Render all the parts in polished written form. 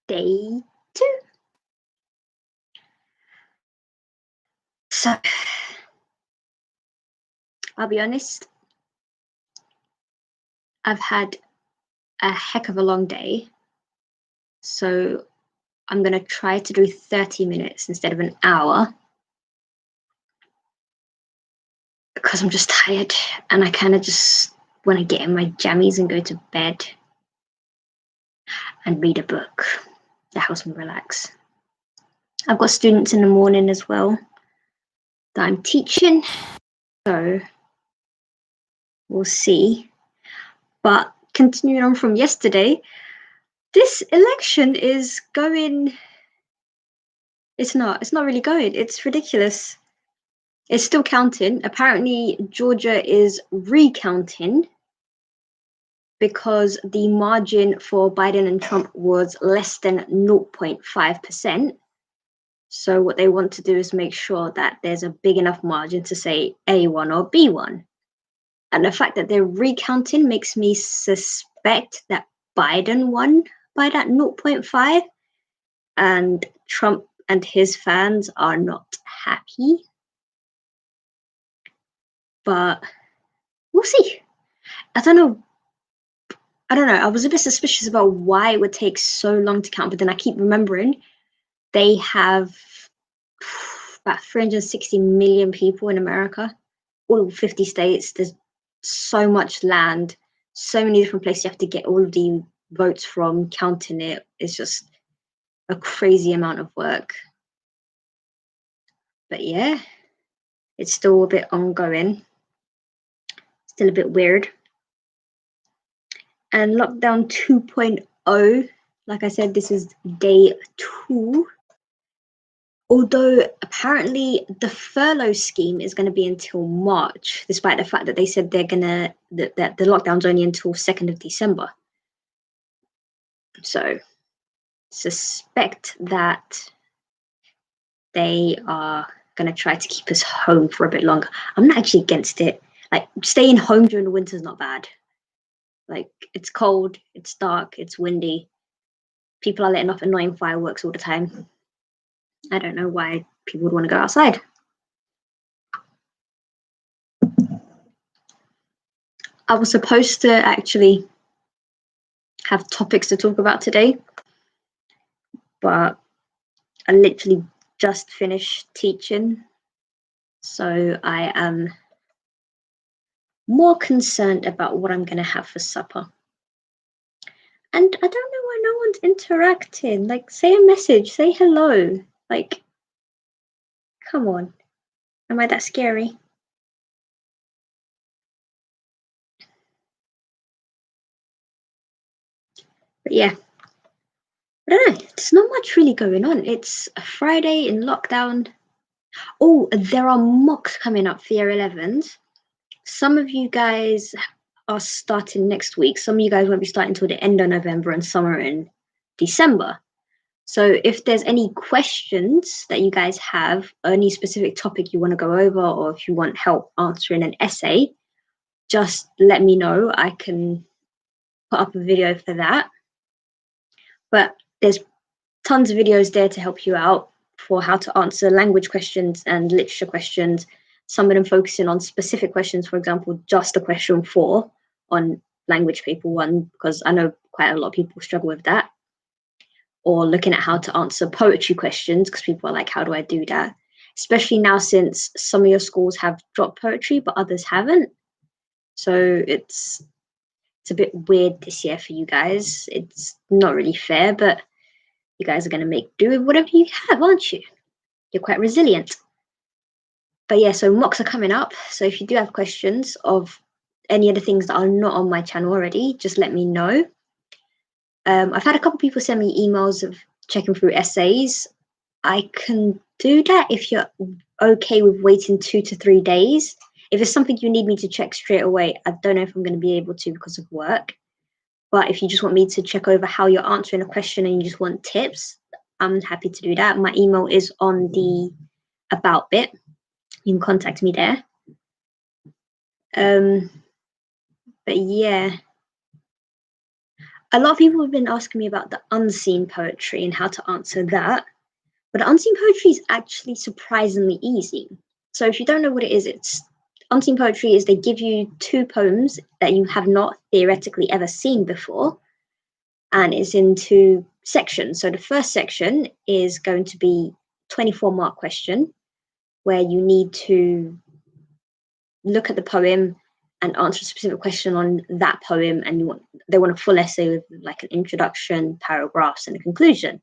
day 2. So, I'll be honest, I've had a heck of a long day. So, I'm going to try to do 30 minutes instead of an hour because I'm just tired and I kind of just want to get in my jammies and go to bed and read a book. That helps me relax. I've got students in the morning as well that I'm teaching, so we'll see. But continuing on from yesterday, this election is going. It's not really going. It's ridiculous. It's still counting. Apparently, Georgia is recounting because the margin for Biden and Trump was less than 0.5%. So what they want to do is make sure that there's a big enough margin to say A1 or B1. And the fact that they're recounting makes me suspect that Biden won by that 0.5 and Trump and his fans are not happy. But we'll see. I don't know. I was a bit suspicious about why it would take so long to count, but then I keep remembering they have about 360 million people in America, all 50 states. There's so much land, so many different places you have to get all of the votes from. Counting it is just a crazy amount of work. But yeah, it's still a bit ongoing, still a bit weird. And lockdown 2.0, like I said, this is day 2. Although apparently the furlough scheme is going to be until March, despite the fact that they said they're gonna that the lockdown's only until 2nd of December. So suspect that they are going to try to keep us home for a bit longer. I'm not actually against it. Like, staying home during the winter is not bad. Like, it's cold, it's dark, it's windy. People are letting off annoying fireworks all the time. I don't know why people would want to go outside. I was supposed to actually have topics to talk about today, but I literally just finished teaching, so I am more concerned about what I'm going to have for supper. And I don't know why no one's interacting. Like, say a message, say hello. Like, come on. Am I that scary? But yeah, I don't know. There's not much really going on. It's a Friday in lockdown. Oh, there are mocks coming up for year 11s. Some of you guys are starting next week. Some of you guys won't be starting until the end of November and some are in December. So if there's any questions that you guys have, or any specific topic you want to go over, or if you want help answering an essay, just let me know. I can put up a video for that. But there's tons of videos there to help you out for how to answer language questions and literature questions. Some of them focusing on specific questions, for example, just a question 4 on language paper 1, because I know quite a lot of people struggle with that. Or looking at how to answer poetry questions, because people are like, how do I do that? Especially now since some of your schools have dropped poetry, but others haven't. So it's a bit weird this year for you guys. It's not really fair, but you guys are going to make do with whatever you have, aren't you? You're quite resilient. But yeah, so mocks are coming up. So if you do have questions of any of the things that are not on my channel already, just let me know. I've had a couple people send me emails of checking through essays. I can do that if you're okay with waiting 2 to 3 days. If it's something you need me to check straight away, I don't know if I'm going to be able to because of work. But if you just want me to check over how you're answering a question and you just want tips, I'm happy to do that. My email is on the about bit. You can contact me there. But yeah, A lot of people have been asking me about the unseen poetry and how to answer that. But unseen poetry is actually surprisingly easy. So if you don't know what it is, it's unseen poetry is they give you 2 poems that you have not theoretically ever seen before, and it's in 2 sections. So the first section is going to be 24-mark question, where you need to look at the poem and answer a specific question on that poem, and they want a full essay with like an introduction, paragraphs, and a conclusion.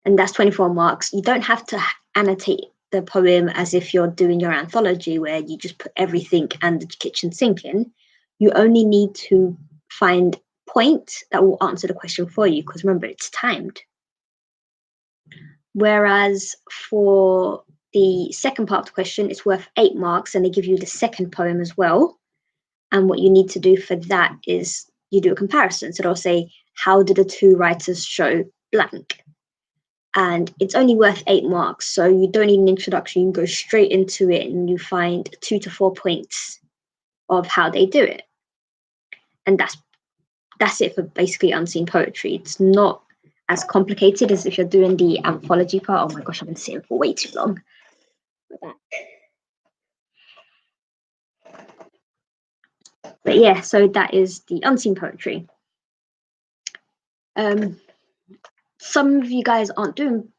And that's 24 marks. You don't have to annotate the poem as if you're doing your anthology where you just put everything and the kitchen sink in. You only need to find points that will answer the question for you, because remember, it's timed. Whereas for the second part of the question, it's worth 8 marks, and they give you the second poem as well. And what you need to do for that is you do a comparison. So they'll say, how did the 2 writers show blank? And it's only worth 8 marks, so you don't need an introduction. You can go straight into it and you find 2 to 4 points of how they do it. And that's it for basically unseen poetry. It's not as complicated as if you're doing the anthology part. Oh my gosh, I've been sitting for way too long. But yeah, so that is the unseen poetry. Some of you guys are doing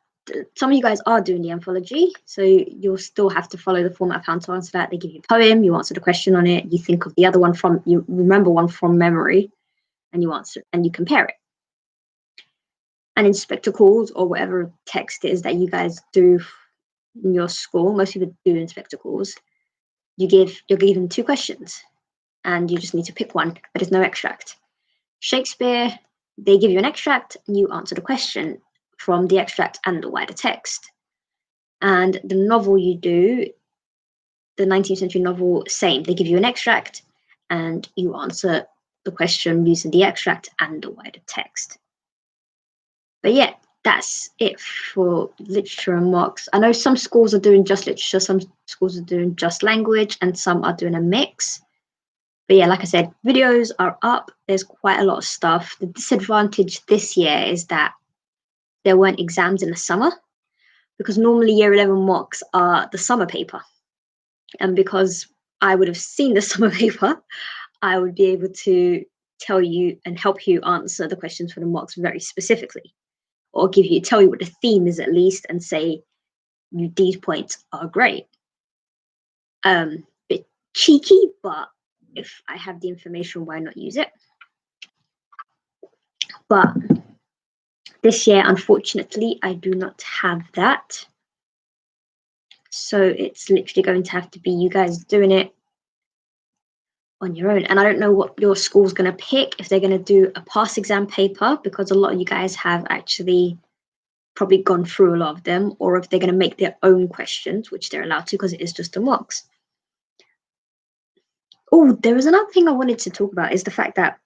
the anthology, so you'll still have to follow the format of how to answer that. They give you a poem, you answer the question on it, you think of the other one you remember one from memory, and you answer and you compare it. And in spectacles or whatever text it is that you guys do in your school, most people do in spectacles, you're given 2 questions and you just need to pick one, but there's no extract. Shakespeare, they give you an extract and you answer the question from the extract and the wider text. And the novel you do, the 19th century novel, same. They give you an extract and you answer the question using the extract and the wider text. But yeah, that's it for literature and marks. I know some schools are doing just literature, some schools are doing just language, and some are doing a mix. But yeah, like I said, videos are up. There's quite a lot of stuff. The disadvantage this year is that there weren't exams in the summer, because normally year 11 mocks are the summer paper. And because I would have seen the summer paper, I would be able to tell you and help you answer the questions for the mocks very specifically, or tell you what the theme is at least, and say these points are great. Bit cheeky, but if I have the information, why not use it? But this year, unfortunately, I do not have that. So it's literally going to have to be you guys doing it on your own. And I don't know what your school's going to pick, if they're going to do a pass exam paper, because a lot of you guys have actually probably gone through a lot of them, or if they're going to make their own questions, which they're allowed to because it is just the mocks. Oh, there was another thing I wanted to talk about, is the fact that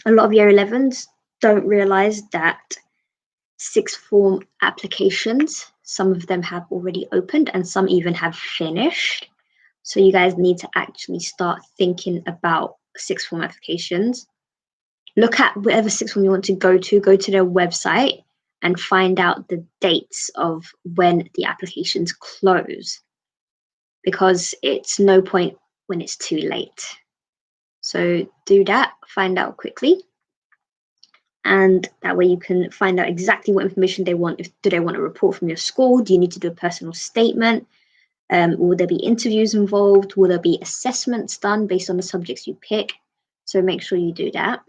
a lot of year 11s don't realize that sixth form applications, some of them have already opened and some even have finished. So you guys need to actually start thinking about sixth form applications. Look at whatever sixth form you want to go to their website and find out the dates of when the applications close, because it's no point when it's too late. So do that, find out quickly. And that way you can find out exactly what information they want. Do they want a report from your school? Do you need to do a personal statement? Will there be interviews involved? Will there be assessments done based on the subjects you pick? So make sure you do that.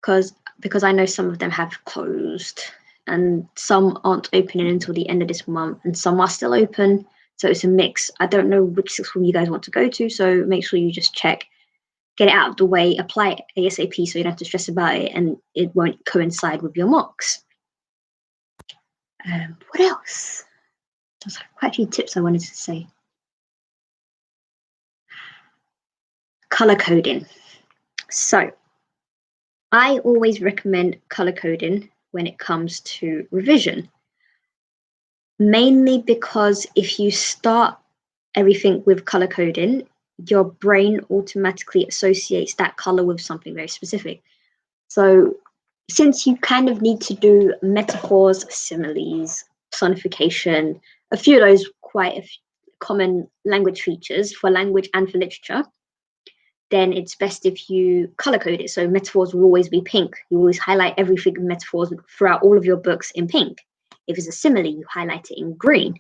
Because I know some of them have closed and some aren't opening until the end of this month, and some are still open. So it's a mix. I don't know which sixth form you guys want to go to, so make sure you just check, get it out of the way, apply it ASAP so you don't have to stress about it and it won't coincide with your mocks. What else? There's quite a few tips I wanted to say. Color coding. So I always recommend color coding when it comes to revision, mainly because if you start everything with color coding, your brain automatically associates that color with something very specific. So since you kind of need to do metaphors, similes, personification, a few of those common language features for language and for literature, then it's best if you color code it. So metaphors will always be pink. You always highlight everything in metaphors throughout all of your books in pink. If it's a simile, you highlight it in green.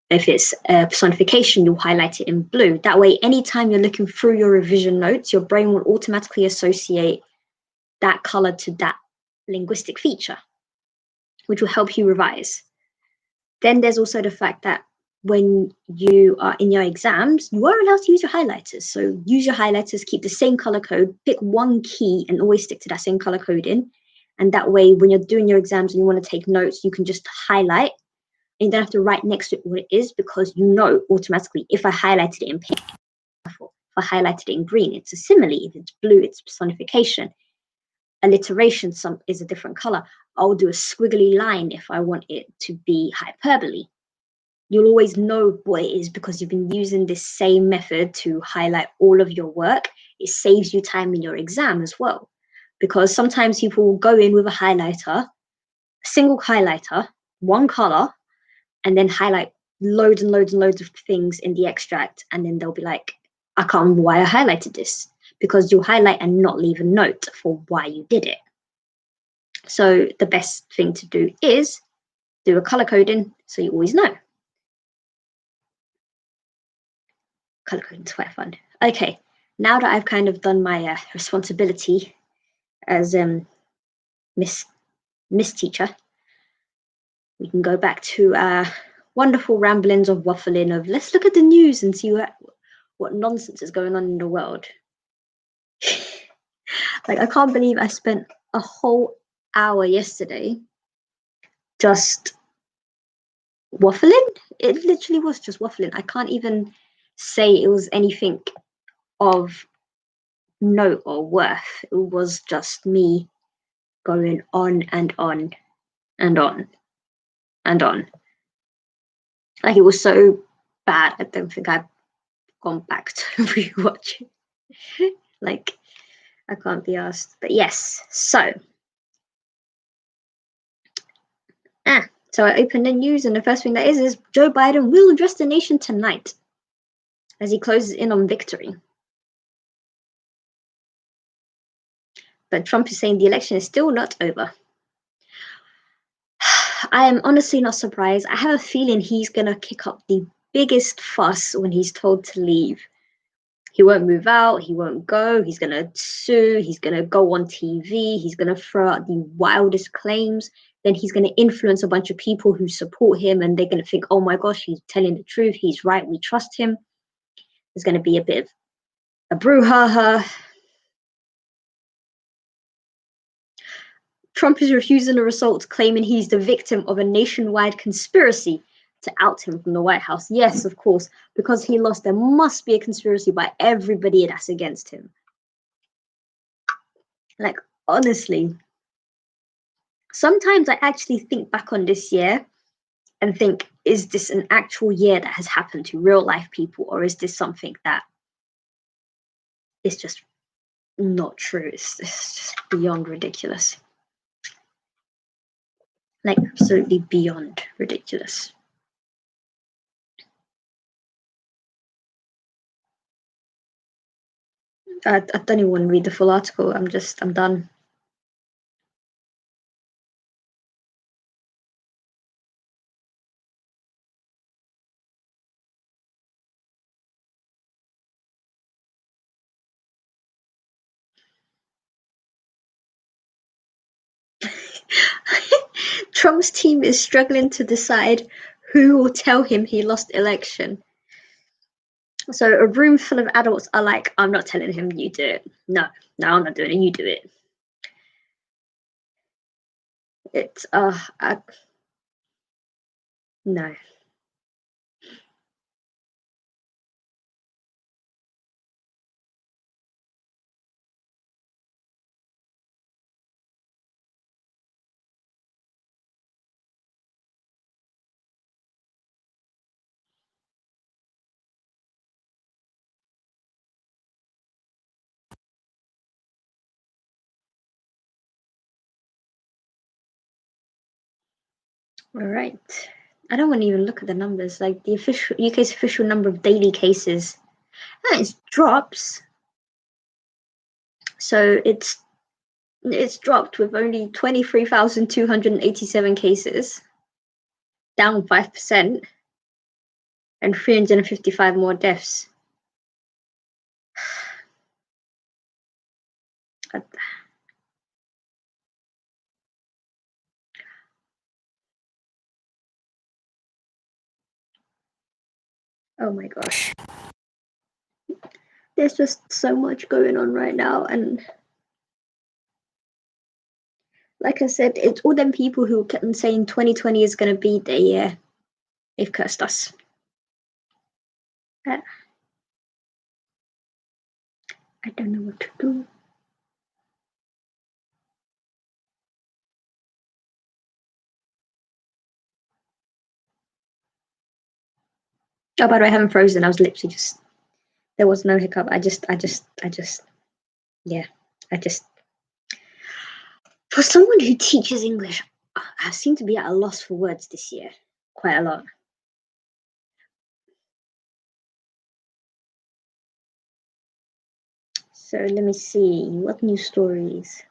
If it's a personification, you'll highlight it in blue. That way, anytime you're looking through your revision notes, your brain will automatically associate that color to that linguistic feature, which will help you revise. Then there's also the fact that when you are in your exams, you are allowed to use your highlighters. So use your highlighters, keep the same color code, pick one key and always stick to that same color code in. And that way, when you're doing your exams and you want to take notes, you can just highlight and you don't have to write next to it what it is, because you know automatically if I highlighted it in pink, if I highlighted it in green, it's a simile. If it's blue, it's personification. Alliteration is a different color. I'll do a squiggly line if I want it to be hyperbole. You'll always know what it is because you've been using this same method to highlight all of your work. It saves you time in your exam as well, because sometimes people will go in with a highlighter, a single highlighter, one color, and then highlight loads and loads and loads of things in the extract, and then they'll be like, I can't remember why I highlighted this, because you'll highlight and not leave a note for why you did it. So the best thing to do is do a color coding so you always know. Color coding is quite fun. Okay, now that I've kind of done my responsibility as Miss Teacher, we can go back to wonderful ramblings of waffling of let's look at the news and see what nonsense is going on in the world. Like, I can't believe I spent a whole hour yesterday just waffling. It literally was just waffling. I can't even say it was anything of note or worth. It was just me going on and on and on and on. Like, it was so bad, I don't think I've gone back to rewatch it. Like, I can't be asked. But yes, so I opened the news, and the first thing that is Joe Biden will address the nation tonight as he closes in on victory. But Trump is saying the election is still not over. I am honestly not surprised. I have a feeling he's going to kick up the biggest fuss when he's told to leave. He won't move out. He won't go. He's going to sue. He's going to go on TV. He's going to throw out the wildest claims. Then he's going to influence a bunch of people who support him, and they're going to think, oh my gosh, he's telling the truth. He's right. We trust him. There's going to be a bit of a brouhaha. Trump is refusing the results, claiming he's the victim of a nationwide conspiracy to out him from the White House. Yes, of course, because he lost, there must be a conspiracy by everybody that's against him. Like, honestly, sometimes I actually think back on this year and think, is this an actual year that has happened to real life people, or is this something that is just not true? It's just beyond ridiculous. Like, absolutely beyond ridiculous. I don't even want to read the full article. I'm done. Trump's team is struggling to decide who will tell him he lost election. So a room full of adults are like, I'm not telling him, you do it. No, I'm not doing it, you do it. It's no. All right. I don't want to even look at the numbers. Like the official UK's official number of daily cases, it drops. So it's dropped with only 23,287 cases, down 5%, and 355 more deaths. Oh my gosh. There's just so much going on right now, and like I said, it's all them people who kept saying 2020 is going to be the year. They've cursed us. I don't know what to do. Oh, by the way, I haven't frozen. I was literally just, there was no hiccup. Yeah, for someone who teaches English, I seem to be at a loss for words this year. Quite a lot. So let me see. What new stories?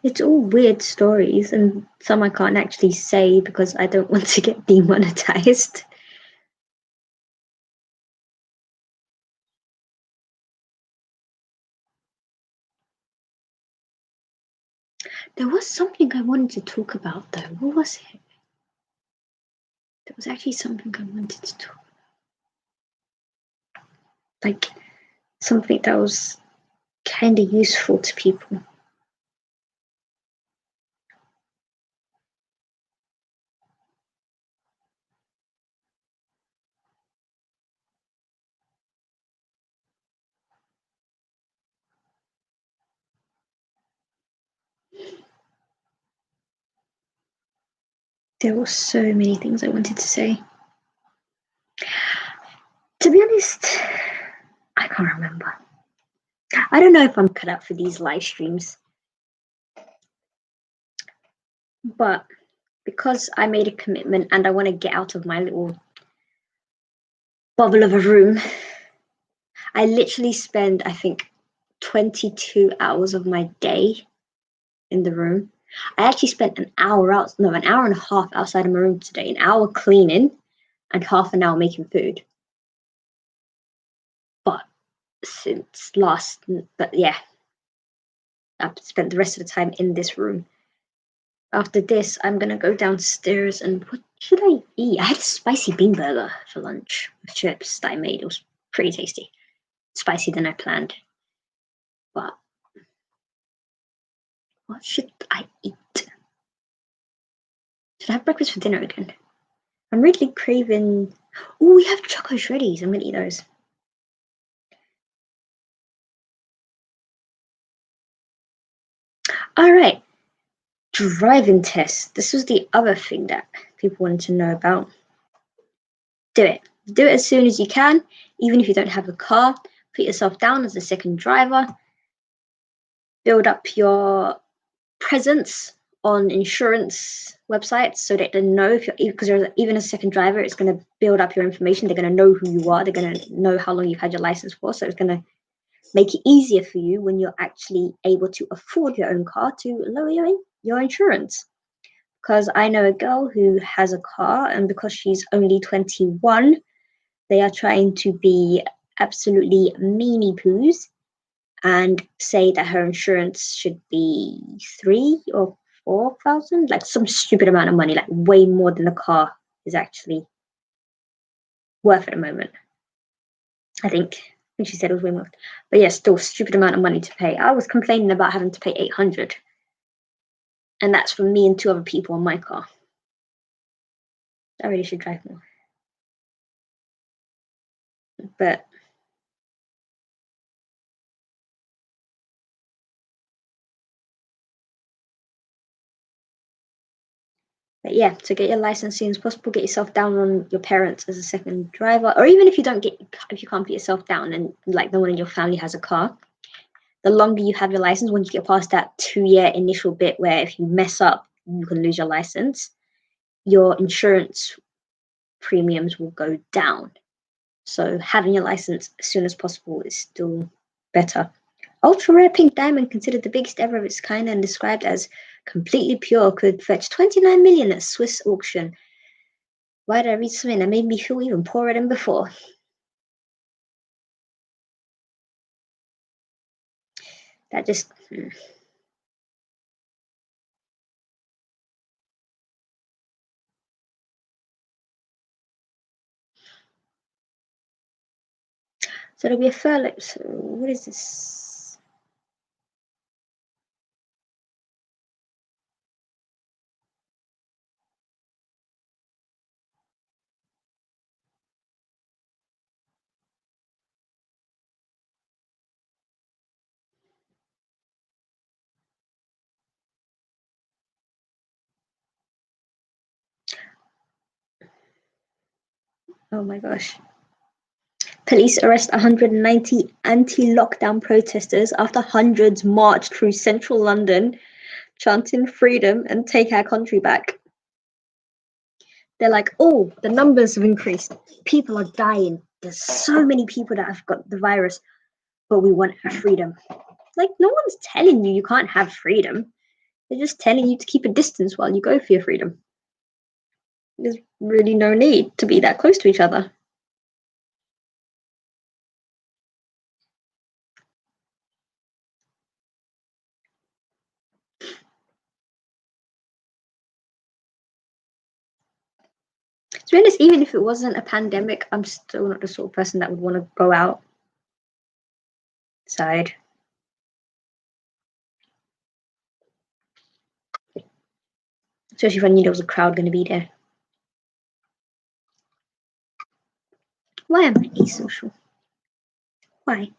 It's all weird stories, and some I can't actually say because I don't want to get demonetized. There was something I wanted to talk about, though. What was it? There was actually something I wanted to talk about. Like, something that was kind of useful to people. There were so many things I wanted to say. To be honest, I can't remember. I don't know if I'm cut out for these live streams. But because I made a commitment and I want to get out of my little bubble of a room, I literally spend, I think, 22 hours of my day in the room. I actually spent an hour an hour and a half outside of my room today, an hour cleaning and half an hour making food. But yeah, I've spent the rest of the time in this room. After this, I'm gonna go downstairs and what should I eat? I had a spicy bean burger for lunch with chips that I made. It was pretty tasty. Spicier than I planned. But what should I eat? Should I have breakfast for dinner again? I'm really craving. Oh, we have choco shreddies. I'm gonna eat those. All right. Driving test. This was the other thing that people wanted to know about. Do it. Do it as soon as you can, even if you don't have a car. Put yourself down as a second driver. Build up your presence on insurance websites so that they know if you're, because you're even a second driver, it's going to build up your information. They're going to know who you are. They're going to know how long you've had your license for. So it's going to make it easier for you when you're actually able to afford your own car to lower your insurance. Because I know a girl who has a car, and because she's only 21, they are trying to be absolutely meanie poos and say that her insurance should be 3 or 4,000, like some stupid amount of money, like way more than the car is actually worth at the moment. I think she said it was way more, but yeah, still stupid amount of money to pay. I was complaining about having to pay 800, and that's for me and 2 other people on my car. I really should drive more, but But yeah, to get your license as soon as possible, get yourself down on your parents as a second driver, or even if you can't put yourself down and like no one in your family has a car, the longer you have your license, once you get past that 2 year initial bit where if you mess up, you can lose your license, your insurance premiums will go down. So having your license as soon as possible is still better. Ultra rare pink diamond, considered the biggest ever of its kind and described as completely pure, could fetch 29 million at Swiss auction. Why did I read something that made me feel even poorer than before? That just. So there'll be a furlough. So what is this? Oh my gosh. Police arrest 190 anti-lockdown protesters after hundreds marched through central London, chanting freedom and take our country back. They're like, oh, the numbers have increased. People are dying. There's so many people that have got the virus, but we want our freedom. Like, no one's telling you can't have freedom. They're just telling you to keep a distance while you go for your freedom. There's really no need to be that close to each other. To be honest, even if it wasn't a pandemic, I'm still not the sort of person that would want to go outside. Especially if I knew there was a crowd going to be there. Why am I asocial? Why?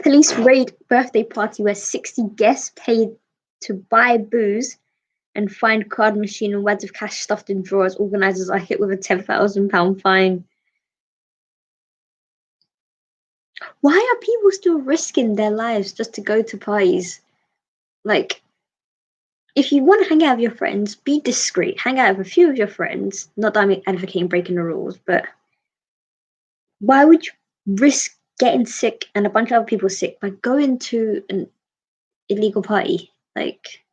Police raid birthday party where 60 guests paid to buy booze and find card machine and wads of cash stuffed in drawers. Organisers are hit with a £10,000 fine. Why are people still risking their lives just to go to parties? Like, if you want to hang out with your friends, be discreet. Hang out with a few of your friends. Not that I'm advocating breaking the rules, but why would you risk getting sick and a bunch of other people sick by going to an illegal party? Like,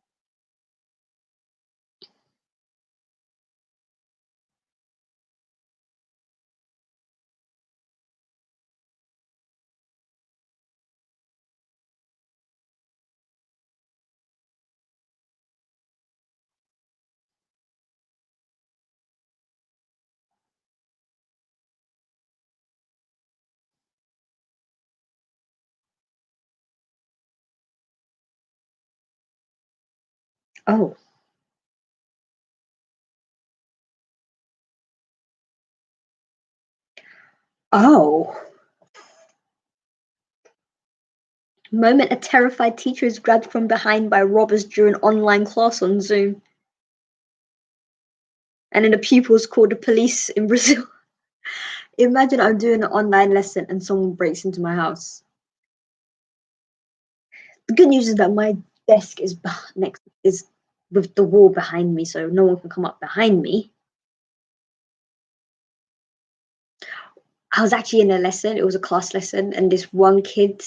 oh, oh. Moment a terrified teacher is grabbed from behind by robbers during online class on Zoom. And then the pupils call the police in Brazil. Imagine I'm doing an online lesson and someone breaks into my house. The good news is that my desk is next is with the wall behind me, so no one can come up behind me. I was actually in a lesson. It was a class lesson, and this one kid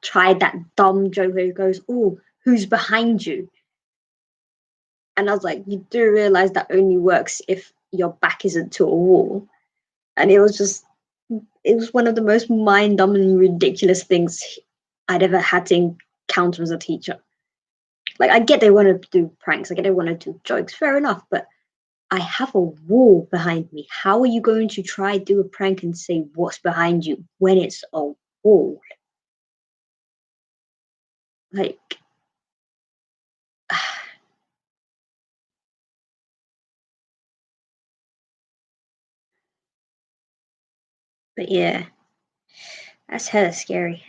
tried that dumb joke where he goes, "Oh, who's behind you?" And I was like, "You do realize that only works if your back isn't to a wall." And it was one of the most mind-numbing, ridiculous things I'd ever had to encounter as a teacher. Like, I get they want to do pranks, I get they want to do jokes, fair enough, but I have a wall behind me. How are you going to try do a prank and say what's behind you when it's a wall? Like, but yeah, that's hella scary.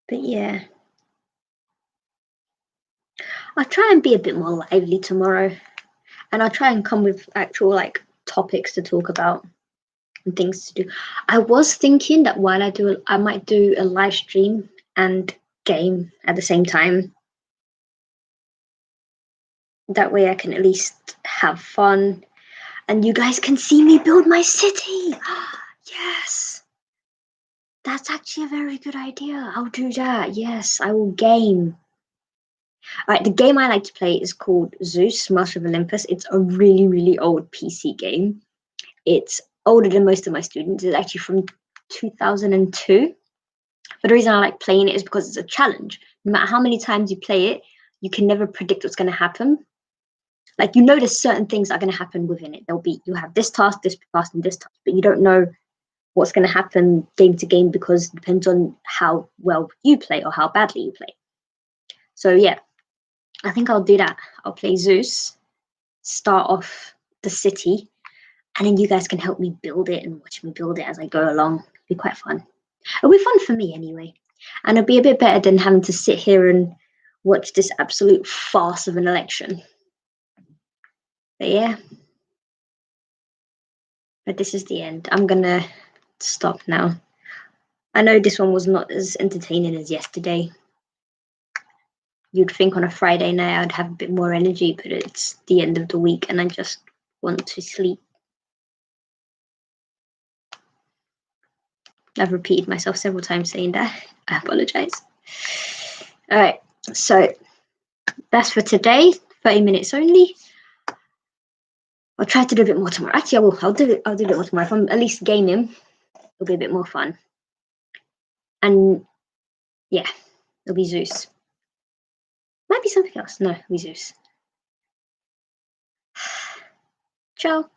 But yeah, I'll try and be a bit more lively tomorrow, and I'll try and come with actual like topics to talk about and things to do. I was thinking that while I might do a live stream and game at the same time. That way I can at least have fun and you guys can see me build my city. Yes. That's actually a very good idea. I'll do that. Yes, I will game. All right, the game I like to play is called Zeus, Master of Olympus. It's a really, really old PC game. It's older than most of my students. It's actually from 2002. But the reason I like playing it is because it's a challenge. No matter how many times you play it, you can never predict what's going to happen. Like, you know, there's certain things that are going to happen within it. You have this task, and this task, but you don't know what's going to happen game to game because it depends on how well you play or how badly you play. So yeah, I think I'll do that. I'll play Zeus, start off the city, and then you guys can help me build it and watch me build it as I go along. It'll be quite fun. It'll be fun for me anyway. And it'll be a bit better than having to sit here and watch this absolute farce of an election. But yeah. But this is the end. I'm gonna stop now. I know this one was not as entertaining as yesterday. You'd think on a Friday night I'd have a bit more energy, but it's the end of the week and I just want to sleep. I've repeated myself several times saying that. I apologize. All right, so that's for today. 30 minutes only. I'll try to do a bit more tomorrow. Actually, I will. I'll do a bit more tomorrow. If I'm at least gaming, it'll be a bit more fun. And yeah, it'll be Zeus. Might be something else. No, it'll be Zeus. Ciao.